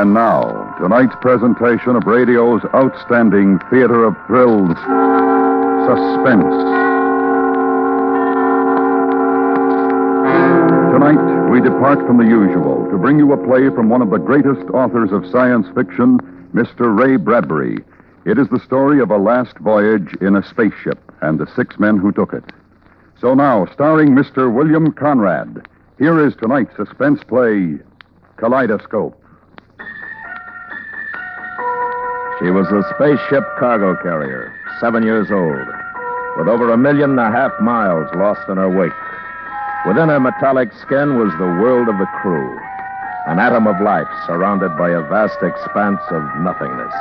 And now, tonight's presentation of radio's outstanding theater of thrills, Suspense. Tonight, we depart from the usual to bring you a play from one of the greatest authors of science fiction, Mr. Ray Bradbury. It is the story of a last voyage in a spaceship and the 6 men who took it. So now, starring Mr. William Conrad, here is tonight's suspense play, Kaleidoscope. She was a spaceship cargo carrier, 7 years old, with over 1.5 million miles lost in her wake. Within her metallic skin was the world of the crew, an atom of life surrounded by a vast expanse of nothingness.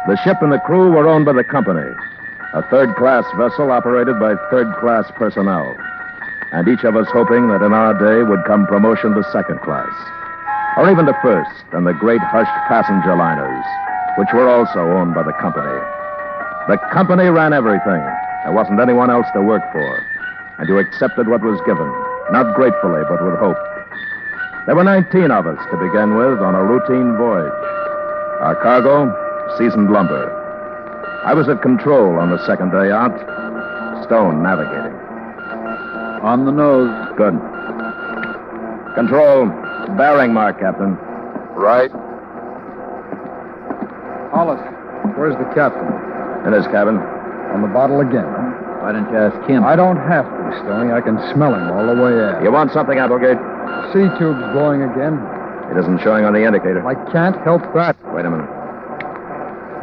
The ship and the crew were owned by the company, a third-class vessel operated by third-class personnel, and each of us hoping that in our day would come promotion to second class, or even to first, and the great hushed passenger liners, which were also owned by the company. The company ran everything. There wasn't anyone else to work for, and you accepted what was given, not gratefully, but with hope. There were 19 of us to begin with on a routine voyage. Our cargo, seasoned lumber. I was at control on the second day out, Stone navigating. On the nose. Good. Control, bearing mark, Captain. Right. Hollis, where's the captain? In his cabin. On the bottle again, huh? Why didn't you ask him? I don't have to, Stoney. I can smell him all the way out. You want something, Applegate? C-tube's blowing again. It isn't showing on the indicator. I can't help that. Wait a minute.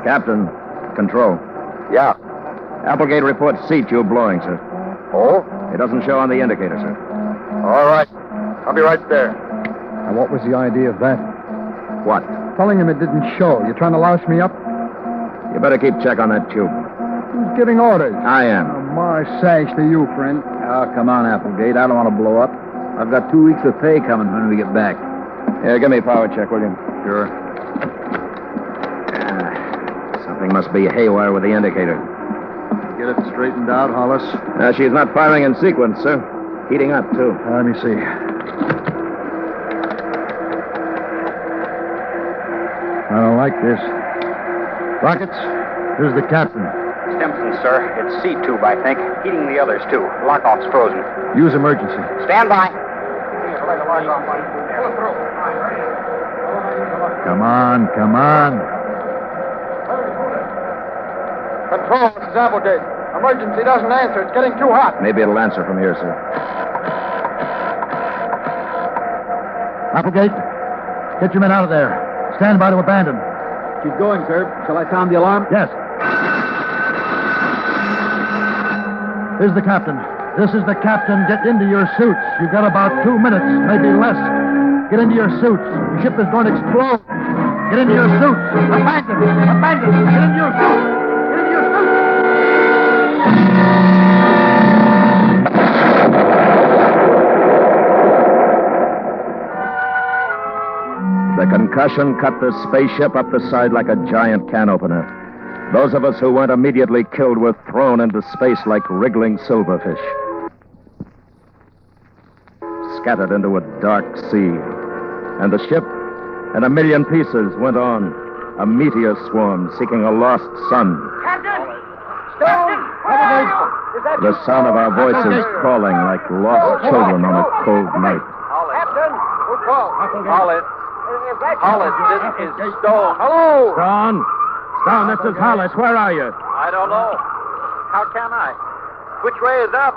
Captain, control. Yeah. Applegate reports C-tube blowing, sir. Oh? It doesn't show on the indicator, sir. All right. I'll be right there. Now, what was the idea of that? What? Telling him it didn't show. You trying to louse me up? You better keep check on that tube. Who's giving orders? I am. Oh, my sash to you, friend. Oh, come on, Applegate. I don't want to blow up. I've got 2 weeks of pay coming when we get back. Here, give me a power check, will you? Sure. Something must be haywire with the indicator. Get it straightened out, Hollis. She's not firing in sequence, sir. Heating up, too. Let me see. I don't like this. Rockets, here's the captain. Stimson, sir. It's C-tube, I think. Heating the others, too. Lockout's frozen. Use emergency. Stand by. Come on, come on. Control, this is Applegate. Emergency doesn't answer. It's getting too hot. Maybe it'll answer from here, sir. Applegate, get your men out of there. Stand by to abandon. Keep going, sir. Shall I sound the alarm? Yes. Here's the captain. This is the captain. Get into your suits. You've got about 2 minutes, maybe less. Get into your suits. The ship is going to explode. Get into your suits. Abandon! Abandon! Get into your suits! Get into your suits! The concussion cut the spaceship up the side like a giant can opener. Those of us who weren't immediately killed were thrown into space like wriggling silverfish. Scattered into a dark sea. And the ship, in 1 million pieces, went on, a meteor swarm seeking a lost sun. Captain! Stone! The sound of our voices calling like lost children on a cold night. Captain! Who called? Hollis. Hollis, this is Stone. Hello! Stone! Stone, this is Hollis. Where are you? I don't know. How can I? Which way is up?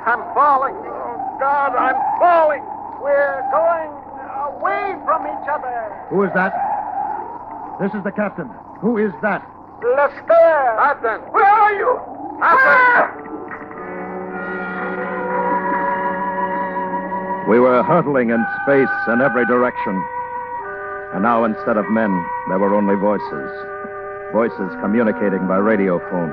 I'm falling. Oh, God, I'm falling. We're going away from each other. Who is that? This is the captain. Who is that? Lester! Captain! Where are you? Captain! We were hurtling in space in every direction. And now, instead of men, there were only voices. Voices communicating by radiophone.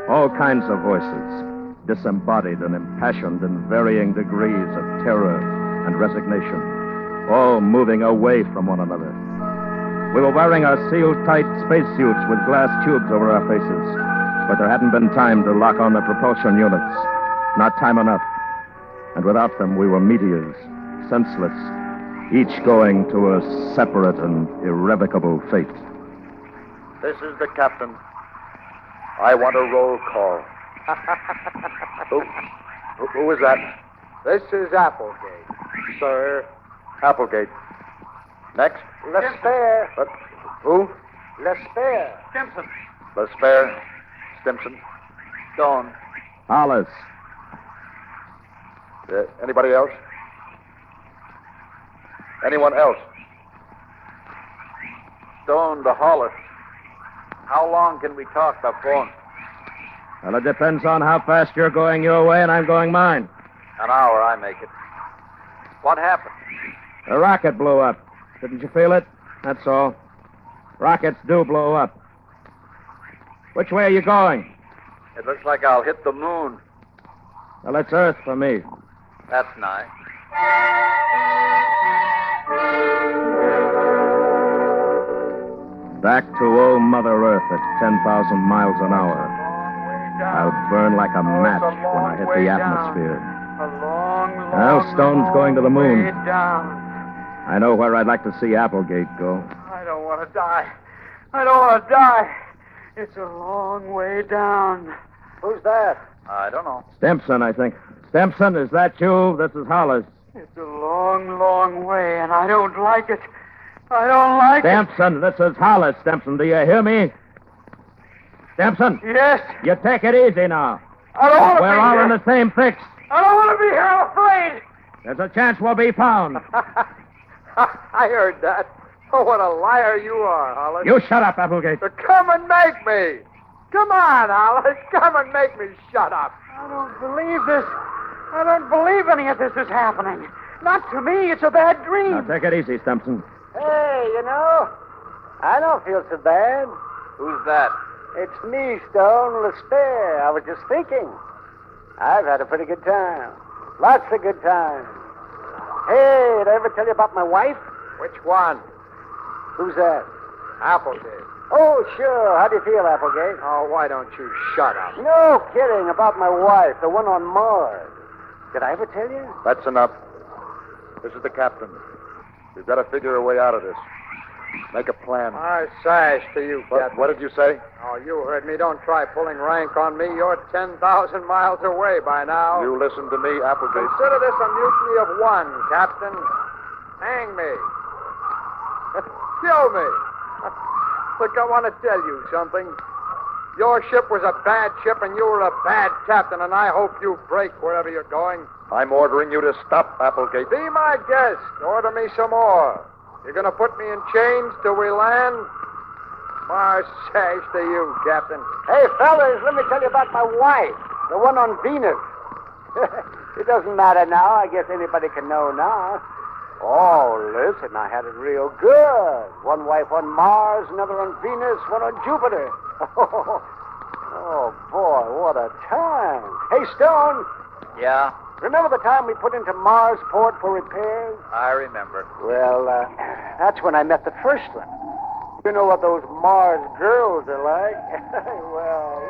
All kinds of voices, disembodied and impassioned in varying degrees of terror and resignation, all moving away from one another. We were wearing our seal-tight spacesuits with glass tubes over our faces, but there hadn't been time to lock on the propulsion units. Not time enough. And without them, we were meteors, senseless, each going to a separate and irrevocable fate. This is the captain. I want a roll call. Who is that? This is Applegate, sir. Applegate. Next. Lespare. Who? Lespare. Stimson. Lespare. Stimson. Stone. Hollis. Anybody else? Anyone else? Stone to Hollis. How long can we talk by phone? Well, it depends on how fast you're going your way and I'm going mine. An hour, I make it. What happened? The rocket blew up. Didn't you feel it? That's all. Rockets do blow up. Which way are you going? It looks like I'll hit the moon. Well, it's Earth for me. That's nice. Back to old Mother Earth at 10,000 miles an hour. I'll burn like a match when I hit the atmosphere. Well, Stone's going to the moon. Way down. I know where I'd like to see Applegate go. I don't want to die. I don't want to die. It's a long way down. Who's that? I don't know. Stimson, I think. Stimson, is that you? This is Hollis. It's a long, long way, and I don't like it. I don't like Stimson, this is Hollis, Stimson. Do you hear me? Stimson? it. Yes. You take it easy now. I don't want to We're be all here. in the same fix. I don't want to be here. I'm afraid. There's a chance we'll be found. I heard that. Oh, what a liar you are, Hollis. You shut up, Applegate. Come and make me. Come on, Hollis. Come and make me shut up. I don't believe this. I don't believe any of this is happening. Not to me. It's a bad dream. Now, take it easy, Stimson. Hey, I don't feel so bad. Who's that? It's me, Stone, Lespare. I was just thinking. I've had a pretty good time. Lots of good times. Hey, did I ever tell you about my wife? Which one? Who's that? Applegate. Oh, sure. How do you feel, Applegate? Oh, why don't you shut up? No kidding about my wife, the one on Mars. Did I ever tell you? That's enough. This is the captain. We've got to figure a way out of this. Make a plan. I sash to you, Captain. What did you say? Oh, you heard me. Don't try pulling rank on me. You're 10,000 miles away by now. You listen to me, Applegate. Consider this a mutiny of one, Captain. Hang me. Kill me. Look, I want to tell you something. Your ship was a bad ship, and you were a bad captain, and I hope you break wherever you're going. I'm ordering you to stop, Applegate. Be my guest. Order me some more. You're going to put me in chains till we land? Mars sash to you, Captain. Hey, fellas, let me tell you about my wife, the one on Venus. It doesn't matter now. I guess anybody can know now. Oh, listen, I had it real good. One wife on Mars, another on Venus, one on Jupiter. Oh, boy, what a time. Hey, Stone, Yeah, remember the time we put into Marsport for repairs? I remember. Well, that's when I met the first one. You know what those Mars girls are like. Well...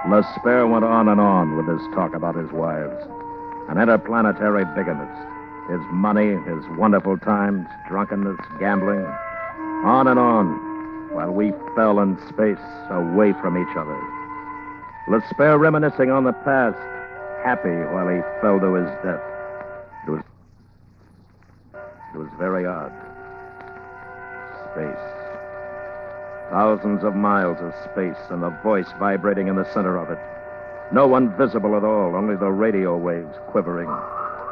Lespare went on and on with his talk about his wives. An interplanetary bigamist. His money, his wonderful times, drunkenness, gambling. On and on, while we fell in space away from each other. Lespare reminiscing on the past, happy while he fell to his death. It was very odd. Space. Thousands of miles of space, and a voice vibrating in the center of it. No one visible at all, only the radio waves quivering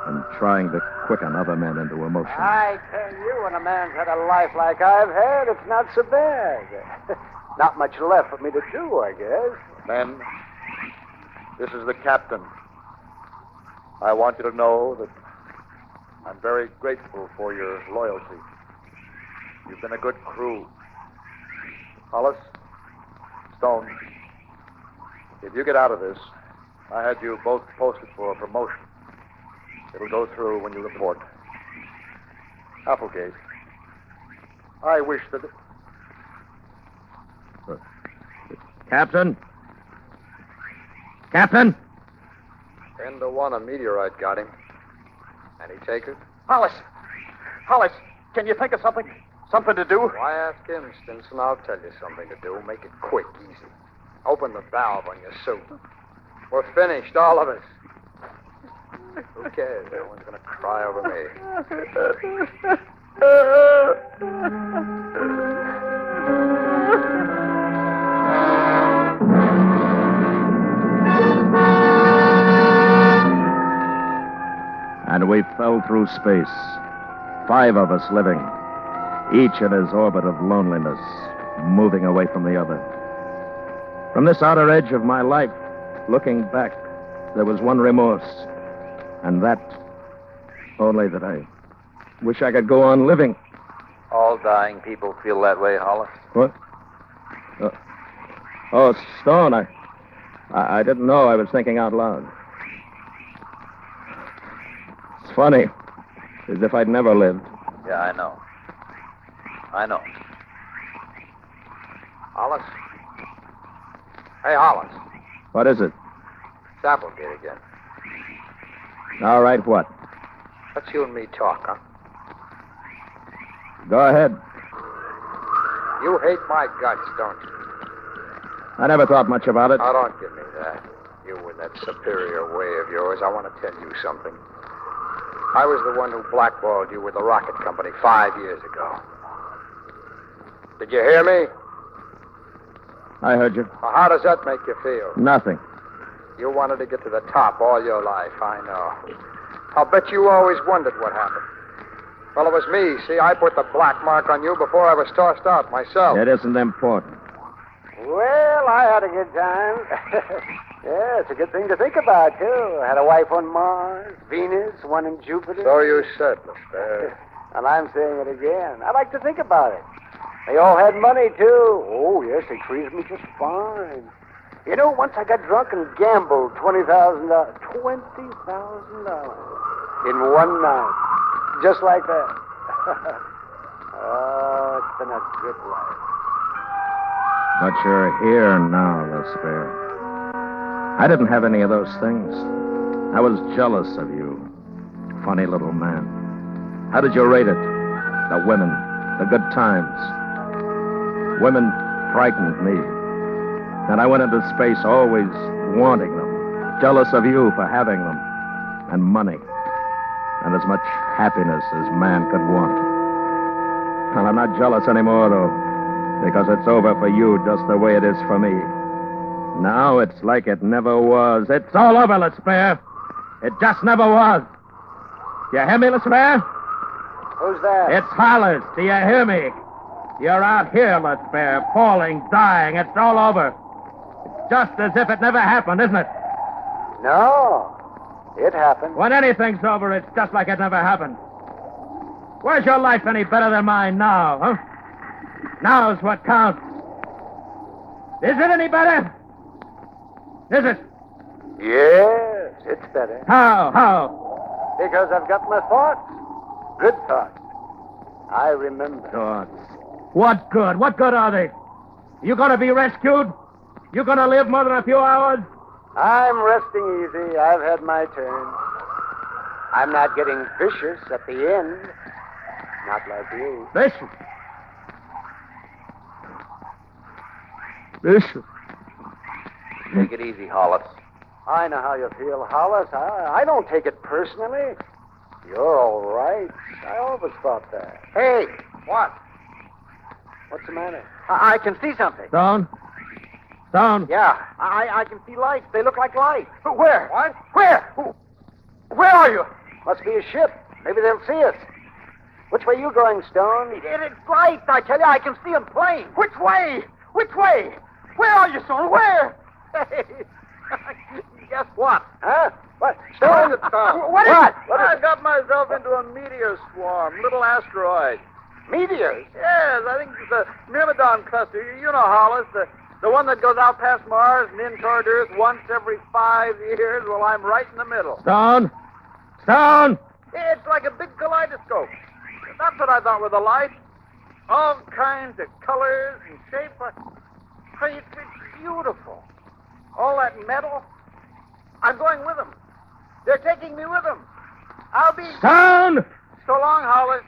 and trying to quicken other men into emotion. I tell you, when a man's had a life like I've had, it's not so bad. Not much left for me to do, I guess. Men, this is the captain. I want you to know that I'm very grateful for your loyalty. You've been a good crew. Hollis, Stone, if you get out of this, I had you both posted for a promotion. It'll go through when you report. Applegate, I wish that... Captain? Captain? 10 to 1, a meteorite got him. And he take it? Hollis. Hollis, can you think of something? Something to do? Why ask him, Stinson? I'll tell you something to do. Make it quick, easy. Open the valve on your suit. We're finished, all of us. Who cares? No one's going to cry over me. And we fell through space, 5 of us living, each in his orbit of loneliness, moving away from the other. From this outer edge of my life, looking back, there was one remorse, and that, only that I wish I could go on living. All dying people feel that way, Hollis. What? Oh, Stone, I didn't know I was thinking out loud. It's funny, as if I'd never lived. Yeah, I know. Hollis? Hey, Hollis. What is it? It's Applegate again. All right, what? Let's you and me talk, huh? Go ahead. You hate my guts, don't you? I never thought much about it. Now, don't give me that. You with that superior way of yours. I want to tell you something. I was the one who blackballed you with the rocket company 5 years ago. Did you hear me? I heard you. Well, how does that make you feel? Nothing. You wanted to get to the top all your life, I know. I'll bet you always wondered what happened. Well, it was me. See, I put the black mark on you before I was tossed out myself. It isn't important. Well, I had a good time. Yeah, it's a good thing to think about, too. I had a wife on Mars, Venus, one in Jupiter. So you said, Mr. And I'm saying it again. I like to think about it. They all had money, too. Oh, yes, they treated me just fine. You know, once I got drunk and gambled $20,000. $20,000 in one night. Just like that. Oh, it's been a good life. But you're here now, Lesper. I didn't have any of those things. I was jealous of you. Funny little man. How did you rate it? The women, the good times. Women frightened me. And I went into space always wanting them. Jealous of you for having them. And money. And as much happiness as man could want. And I'm not jealous anymore, though, because it's over for you just the way it is for me. Now it's like it never was. It's all over, Lesper. It just never was. You hear me, Lesper? Who's that? It's Hollis. Do you hear me? You're out here, Lesper, falling, dying. It's all over. It's just as if it never happened, isn't it? No. It happened. When anything's over, it's just like it never happened. Where's your life any better than mine now, huh? Now's what counts. Is it any better? Is it? Yes, it's better. How? Because I've got my thoughts. Good thoughts. I remember. Thoughts. What good? What good are they? You gonna be rescued? You gonna live more than a few hours? I'm resting easy. I've had my turn. I'm not getting vicious at the end. Not like you. Vicious? Vicious? Take it easy, Hollis. I know how you feel, Hollis. I don't take it personally. You're all right. I always thought that. Hey, what? What's the matter? I can see something. Stone? Stone? Yeah, I can see lights. They look like lights. Where? What? Where? Where are you? Must be a ship. Maybe they'll see us. Which way you going, Stone? It's lights, I tell you. I can see them plain. Which way? Which way? Where are you, Stone? Where? Hey, guess what? Huh? What? Stone? What is it? I've got myself into a meteor swarm, little asteroid. Meteors? Yes, I think it's the Myrmidon cluster. You know, Hollis, the one that goes out past Mars and in toward Earth once every 5 years. Well, I'm right in the middle. Stone? Stone? It's like a big kaleidoscope. That's what I thought were the lights. All kinds of colors and shapes. It's beautiful. All that metal. I'm going with them. They're taking me with them. I'll be... Stone! So long, Hollis.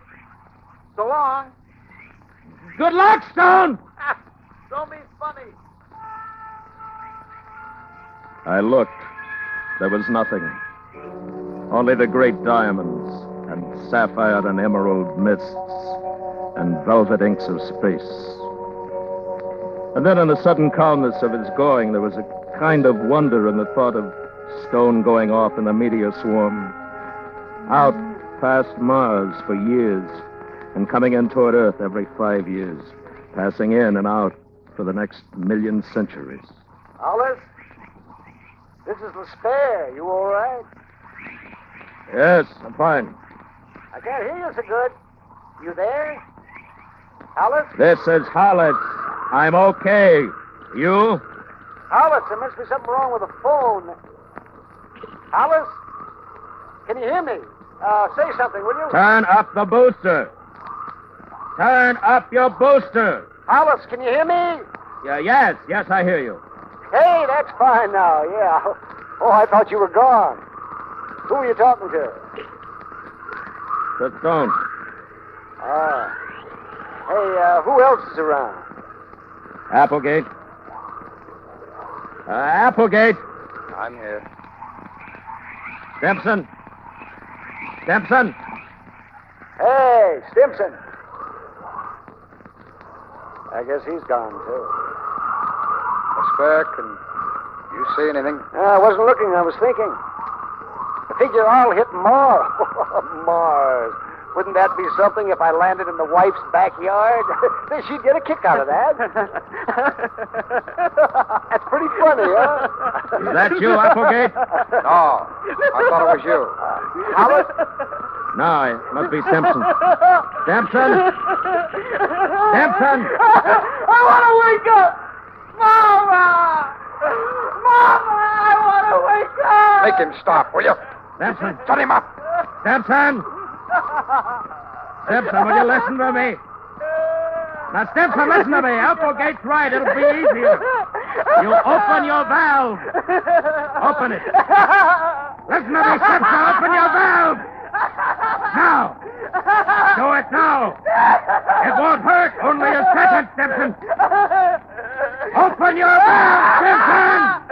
So long. Good luck, Stone! Don't be funny. I looked. There was nothing. Only the great diamonds and sapphire and emerald mists and velvet inks of space. And then in the sudden calmness of his going, there was a kind of wonder in the thought of Stone going off in the meteor swarm, out past Mars for years, and coming in toward Earth every 5 years, passing in and out for the next 1,000,000 centuries. Hollis? This is the Spare. You all right? Yes, I'm fine. I can't hear you so good. You there? Hollis? This is Hollis. I'm okay. You? Hollis, there must be something wrong with the phone. Hollis? Can you hear me? Say something, will you? Turn up the booster. Turn up your booster. Hollis, can you hear me? Yes, I hear you. Hey, that's fine now, yeah. Oh, I thought you were gone. Who are you talking to? The Stone. Ah. Hey, who else is around? Applegate. Applegate. I'm here. Stimson. Stimson. Hey, Stimson. I guess he's gone, too. Spare, can you see anything? I wasn't looking, I was thinking. I figure I'll hit Mars. Mars. Wouldn't that be something if I landed in the wife's backyard? She'd get a kick out of that. That's pretty funny, huh? Is that you, Applegate? No, I thought it was you. Hollis? No, it must be Stimson. Stimson? Stimson? I want to wake up! Mama! Mama, I want to wake up! Make him stop, will you? Stimson? Shut him up! Stimson? Stimson, will you listen to me? Now, Stimson, listen to me. Applegate's right. It'll be easier. You open your valve. Open it. Listen to me, Stimson. Open your valve. Now. Do it now. It won't hurt. Only a second, Stimson. Open your valve, Stimson.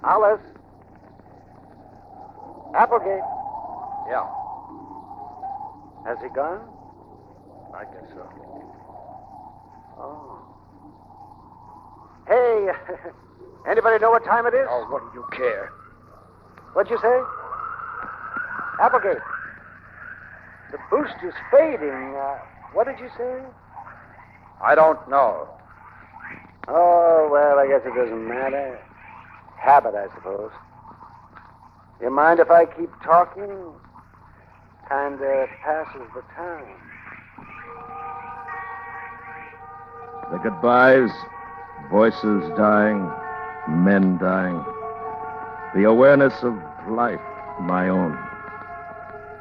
Hollis? Applegate. Yeah, Has he gone? I guess so. Oh. Hey, anybody know what time it is? Oh, what do you care? What'd you say? Applegate. The boost is fading. What did you say? I don't know. Oh, well, I guess it doesn't matter. Habit, I suppose. You mind if I keep talking? Kinda passes the time. The goodbyes, voices dying, men dying. The awareness of life, my own.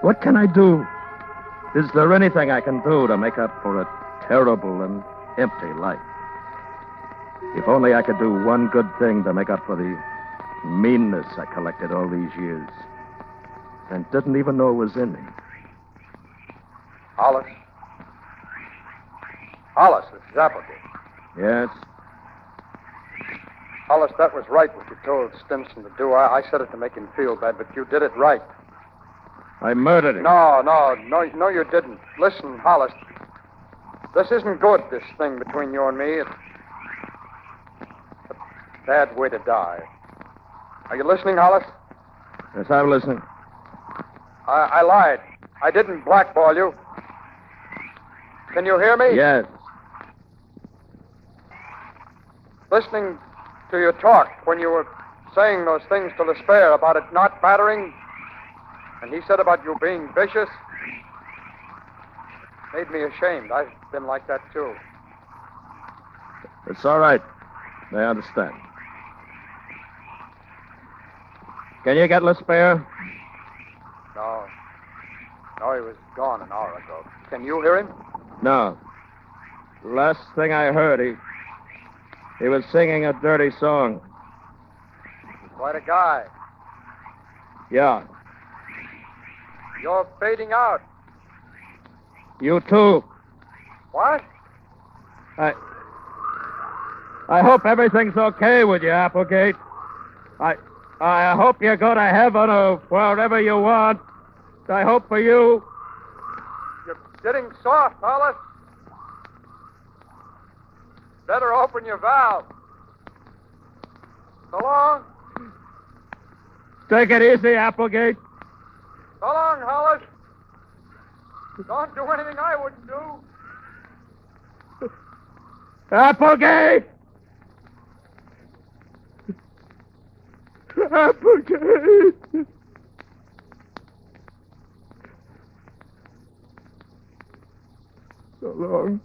What can I do? Is there anything I can do to make up for a terrible and empty life? If only I could do one good thing to make up for the meanness I collected all these years and didn't even know it was in me. Hollis? Hollis, this is Applegate. Yes? Hollis, that was right what you told Stimson to do. I said it to make him feel bad, but you did it right. I murdered him. No, you didn't. Listen, Hollis. This isn't good, this thing between you and me. It's a bad way to die. Are you listening, Hollis? Yes, I'm listening. I lied. I didn't blackball you. Can you hear me? Yes. Listening to your talk when you were saying those things to Spare about it not battering, and he said about you being vicious, made me ashamed. I've been like that, too. It's all right. I understand. Can you get Spare? No, he was gone an hour ago. Can you hear him? No. Last thing I heard, he was singing a dirty song. Quite a guy. Yeah. You're fading out. You too. What? I hope everything's okay with you, Applegate. I hope you go to heaven or wherever you want. I hope for you. You're getting soft, Hollis. Better open your valve. So long. Take it easy, Applegate. So long, Hollis. Don't do anything I wouldn't do. Applegate! Applegate! So long.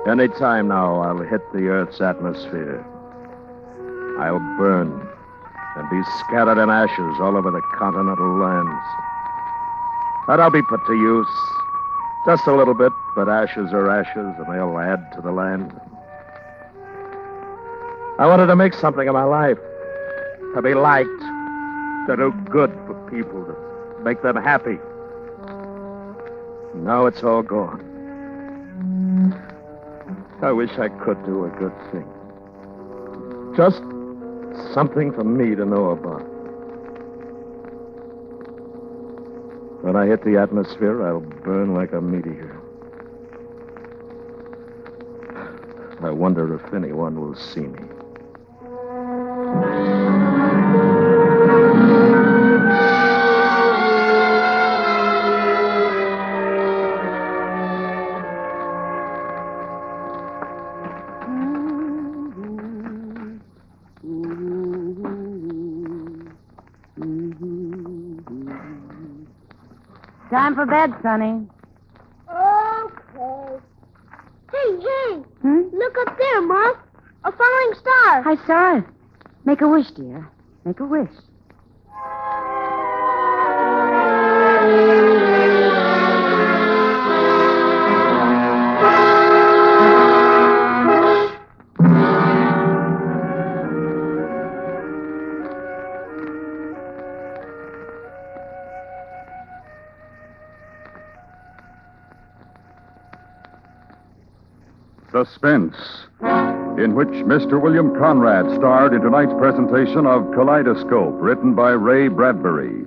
Any time now, I'll hit the Earth's atmosphere. I'll burn and be scattered in ashes all over the continental lands. And I'll be put to use. Just a little bit, but ashes are ashes, and they'll add to the land. I wanted to make something of my life. To be liked. To do good for people. To make them happy. Now it's all gone. I wish I could do a good thing. Just something for me to know about. When I hit the atmosphere, I'll burn like a meteor. I wonder if anyone will see me. Time for bed, Sonny. Okay. Hey. Look up there, Mom. A falling star. I saw it. Make a wish, dear. Make a wish. Suspense, in which Mr. William Conrad starred in tonight's presentation of Kaleidoscope, written by Ray Bradbury.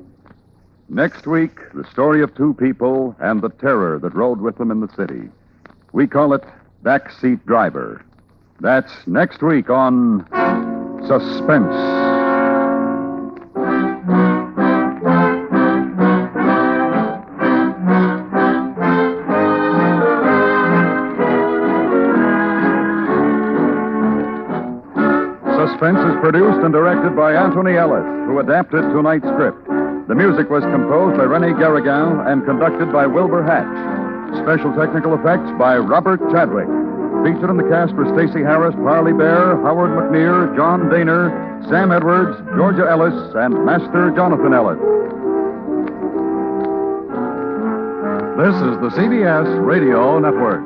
Next week, the story of two people and the terror that rode with them in the city. We call it Backseat Driver. That's next week on Suspense. Suspense is produced and directed by Anthony Ellis, who adapted tonight's script. The music was composed by René Garrigan and conducted by Wilbur Hatch. Special technical effects by Robert Chadwick. Featured in the cast were Stacey Harris, Parley, Baer, Howard McNear, John Daner, Sam Edwards, Georgia Ellis, and Master Jonathan Ellis. This is the CBS Radio Network.